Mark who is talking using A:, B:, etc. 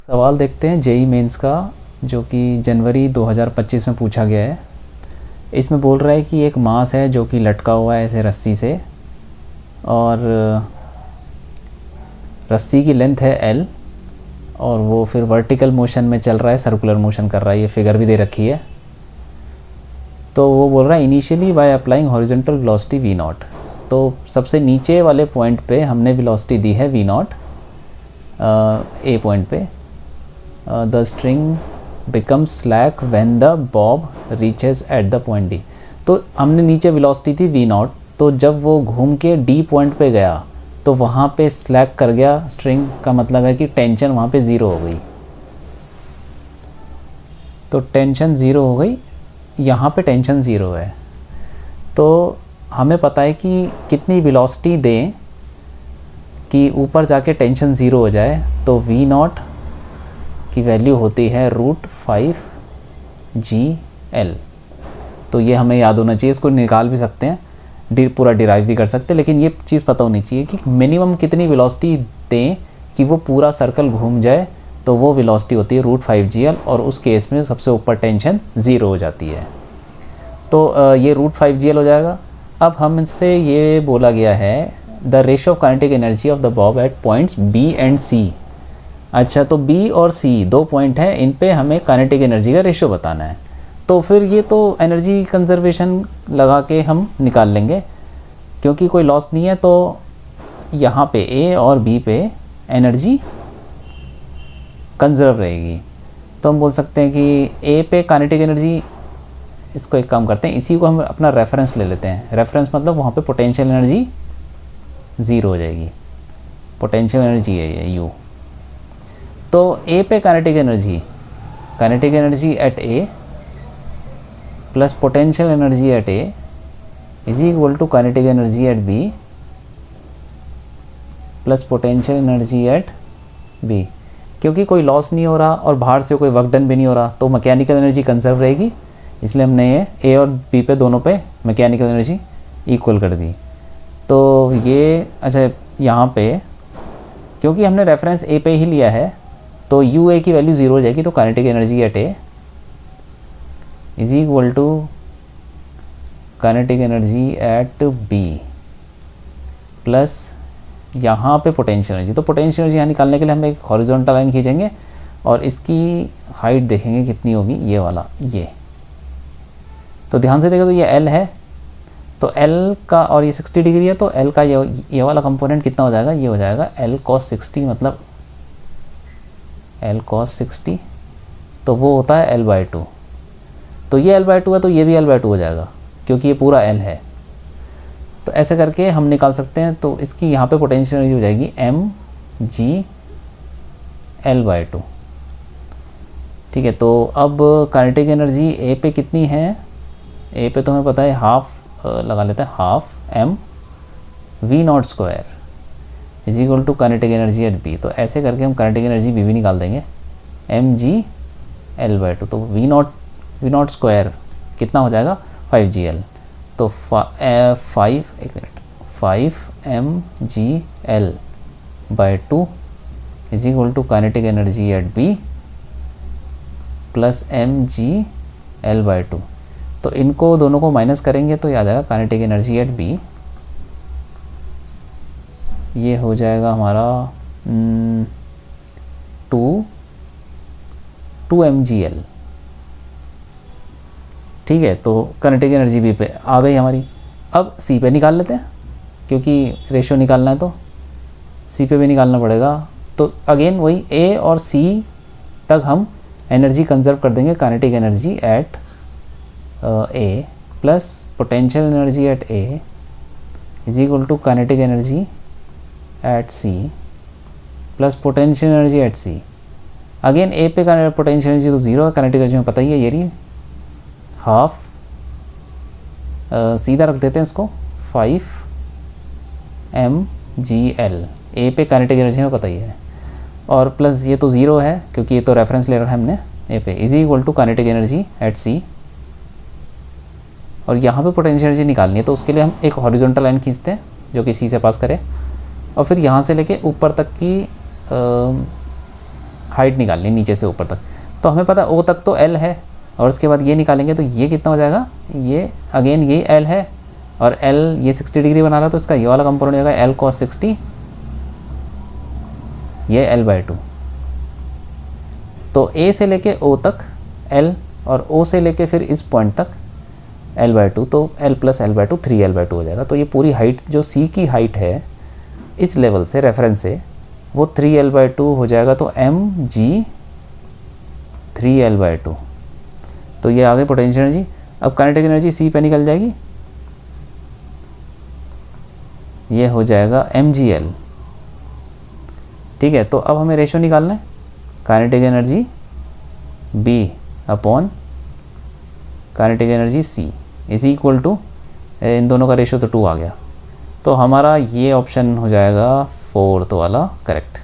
A: सवाल देखते हैं जेई मेंस का, जो कि जनवरी 2025 में पूछा गया है। इसमें बोल रहा है कि एक मास है जो कि लटका हुआ है ऐसे रस्सी से, और रस्सी की लेंथ है L, और वो फिर वर्टिकल मोशन में चल रहा है, सर्कुलर मोशन कर रहा है। ये फिगर भी दे रखी है। तो वो बोल रहा है initially by applying horizontal velocity v0। तो सबसे नीचे वाले पॉइंट पे हमने वेलोसिटी दी है v0 ए पॉइंट पे। The string becomes slack when the Bob reaches at the point D. तो हमने नीचे वेलोसिटी थी v0, तो जब वो घूम के डी पॉइंट पे गया तो वहाँ पे स्लैक कर गया स्ट्रिंग, का मतलब है कि टेंशन वहाँ पे ज़ीरो हो गई। तो टेंशन ज़ीरो हो गई, यहाँ पे टेंशन ज़ीरो है। तो हमें पता है कि कितनी वेलोसिटी दें कि ऊपर जाके टेंशन ज़ीरो हो जाए। तो v0 की वैल्यू होती है √5GL। तो ये हमें याद होना चाहिए। इसको निकाल भी सकते हैं, पूरा डिराइव भी कर सकते हैं, लेकिन ये चीज़ पता होनी चाहिए कि मिनिमम कितनी वेलोसिटी दें कि वो पूरा सर्कल घूम जाए। तो वो वेलोसिटी होती है √5GL, और उस केस में सबसे ऊपर टेंशन ज़ीरो हो जाती है। तो ये √5GL हो जाएगा। अब हमसे ये बोला गया है the ratio of kinetic energy of the bob at points B and C। अच्छा, तो B और C दो पॉइंट हैं, इन पे हमें काइनेटिक एनर्जी का रेशियो बताना है। तो फिर ये तो एनर्जी कंजर्वेशन लगा के हम निकाल लेंगे, क्योंकि कोई लॉस नहीं है। तो यहाँ पे A और B पे एनर्जी कंजर्व रहेगी। तो हम बोल सकते हैं कि A पे काइनेटिक एनर्जी, इसको एक काम करते हैं, इसी को हम अपना रेफरेंस ले लेते हैं। रेफरेंस मतलब वहाँ पे पोटेंशियल एनर्जी ज़ीरो हो जाएगी। पोटेंशियल एनर्जी है ये U। तो A पे kinetic energy at A plus potential energy at A is equal to kinetic energy at B plus potential energy at B। क्योंकि कोई लॉस नहीं हो रहा और बाहर से कोई वर्क डन भी नहीं हो रहा, तो मैकेनिकल एनर्जी कंजर्व रहेगी। इसलिए हमने ये A और B पे दोनों पे मैकेनिकल एनर्जी इक्वल कर दी। तो ये अच्छा, यहाँ पे क्योंकि हमने रेफरेंस A पे ही लिया है, तो UA की वैल्यू ज़ीरो हो जाएगी। तो kinetic energy at A is equal to kinetic energy at B plus यहाँ पे पोटेंशियल एनर्जी। तो पोटेंशियल एनर्जी यहाँ निकालने के लिए हम एक हॉरिजॉन्टल लाइन खींचेंगे और इसकी हाइट देखेंगे कितनी होगी, ये वाला, ये। तो ध्यान से देखो, तो ये L है, तो L का, और ये 60 डिग्री है, तो L का ये वाला कंपोनेंट कितना हो जाएगा, ये हो जाएगा L cos 60, मतलब L cos 60, तो वो होता है L/2। तो ये L/2 है, तो ये भी L/2 हो जाएगा, क्योंकि ये पूरा L है। तो ऐसे करके हम निकाल सकते हैं। तो इसकी यहाँ पे पोटेंशियल एनर्जी हो जाएगी mgL/2। ठीक है, तो अब काइनेटिक एनर्जी A पे कितनी है, A पे तो हमें पता है हाफ, लगा लेते हैं half mv0² is equal to kinetic energy at B। तो ऐसे करके हम काइनेटिक एनर्जी B भी निकाल देंगे, mgL/2। तो v0² कितना हो जाएगा, 5GL। तो 5mgL/2 is equal to kinetic energy at B plus mgL/2। तो इनको दोनों को माइनस करेंगे तो ये आ जाएगा काइनेटिक एनर्जी एट B, ये हो जाएगा हमारा 2mgL। ठीक है, तो काइनेटिक एनर्जी B पे आ गई हमारी। अब C पे निकाल लेते हैं, क्योंकि रेशियो निकालना है तो C पे भी निकालना पड़ेगा। तो अगेन वही A और C तक हम एनर्जी कंजर्व कर देंगे। Kinetic energy at A plus potential energy at A is equal to kinetic energy at C plus potential energy at C। Again A पे का पोटेंशियल एनर्जी तो ज़ीरो है, काइनेटिक एनर्जी में पता ही है, ये रही हाफ, सीधा रख देते हैं इसको 5mgL। A पे काइनेटिक एनर्जी में पता ही है, और प्लस ये तो ज़ीरो है क्योंकि ये तो रेफरेंस ले रखा है हमने A पे, is equal to kinetic energy at C। और यहाँ पे पोटेंशियल एनर्जी निकालनी है, तो उसके लिए हम एक हॉरिजॉन्टल लाइन खींचते हैं जो कि C से पास करे, और फिर यहाँ से लेके ऊपर तक की हाइट निकालनी नीचे से ऊपर तक। तो हमें पता O तक तो L है, और उसके बाद ये निकालेंगे तो ये कितना हो जाएगा, ये अगेन ये L है और L ये 60 डिग्री बना रहा है, तो इसका ये वाला कंपोनेंट हो जाएगा L cos 60, ये L/2। तो A से लेके O तक L और O से लेके फिर इस पॉइंट तक L/2, तो L + L/2 3L/2 हो जाएगा। तो ये पूरी हाइट जो C की हाइट है इस लेवल से रेफरेंस से वो 3L/2 हो जाएगा, तो mg 3L/2। तो ये आ गई पोटेंशियल एनर्जी। अब काइनेटिक एनर्जी C पे निकल जाएगी, ये हो जाएगा mgl। ठीक है, तो अब हमें रेशियो निकालना है, kinetic energy B upon kinetic energy C is equal to, इन दोनों का रेशियो तो 2 आ गया। तो हमारा ये ऑप्शन हो जाएगा 4th वाला करेक्ट।